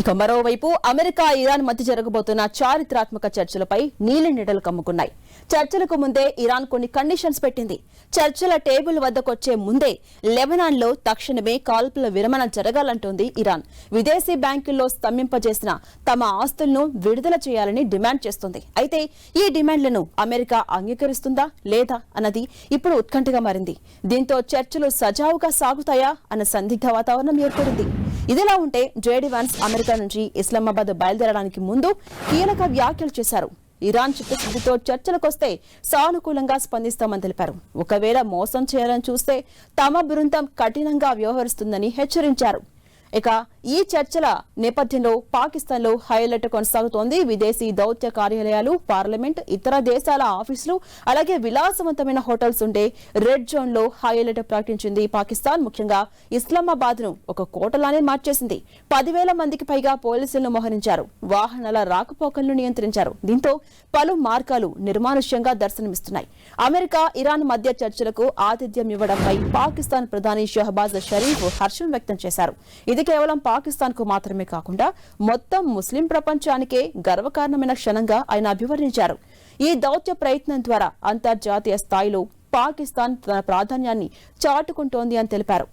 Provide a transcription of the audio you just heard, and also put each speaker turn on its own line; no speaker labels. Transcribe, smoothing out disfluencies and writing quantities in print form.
ఇక మరోవైపు America Iran మధ్య జరగబోతున్న చారిత్రాత్మక చర్చలపై నీలి నీడలు కమ్ముకున్నాయి. చర్చలకు ముందే ఇరాన్ కొన్ని కండిషన్స్ పెట్టింది. చర్చల టేబుల్ వద్దకొచ్చే ముందే లెబనాన్ లో తక్షణమే కాల్పుల విరమణ జరగాలంటోంది ఇరాన్. విదేశీ బ్యాంకుల్లో స్తంభింపజేసిన తమ ఆస్తులను విడుదల చేయాలని డిమాండ్ చేస్తోంది. అయితే ఈ డిమాండ్లను అమెరికా అంగీకరిస్తుందా లేదా అన్నది ఇప్పుడు ఉత్కంఠగా మారింది. దీంతో చర్చలు సజావుగా సాగుతాయా అన్న సందిగ్ధ వాతావరణం ఏర్పడింది. ఇదిలా ఉంటే జేడీ వాన్స్ అమెరికా నుంచి ఇస్లామాబాద్ బయలుదేరడానికి ముందు కీలక వ్యాఖ్యలు చేశారు. ఇరాన్ చిత్తశుద్ధితో చర్చలకొస్తే సానుకూలంగా స్పందిస్తామని తెలిపారు. ఒకవేళ మోసం చేయాలని చూస్తే తమ బృందం కఠినంగా వ్యవహరిస్తుందని హెచ్చరించారు. ఇక ఈ చర్చల నేపథ్యంలో పాకిస్తాన్ లో హైలైట్ కొనసాగుతోంది. విదేశీ దౌత్య కార్యాలయాలు, పార్లమెంట్, ఇతర దేశాల ఆఫీసులు, అలాగే విలాసవంతమైన హోటల్స్ ఉండే రెడ్ జోన్ లో హైలైట్ ప్రకటించింది పాకిస్తాన్. ముఖ్యంగా ఇస్లామాబాద్ ను ఒక కోటలానే మార్చేసింది. 10,000 మందికి పైగా పోలీసులను మోహరించారు. వాహనాల రాకపోకలను నియంత్రించారు. దీంతో పలు మార్గాలు నిర్మానుష్యంగా దర్శనమిస్తున్నాయి. అమెరికా ఇరాన్ మధ్య చర్చలకు ఆతిథ్యం ఇవ్వడంపై పాకిస్తాన్ ప్రధాని షహబాజ్ షరీఫ్ హర్షం వ్యక్తం చేశారు. ఇది కేవలం పాకిస్తాన్ కు మాత్రమే కాకుండా మొత్తం ముస్లిం ప్రపంచానికే గర్వకారణమైన క్షణంగా ఆయన అభివర్ణించారు. ఈ దౌత్య ప్రయత్నం ద్వారా అంతర్జాతీయ స్థాయిలో పాకిస్తాన్ తన ప్రాధాన్యాన్ని చాటుకుంటోంది అని తెలిపారు.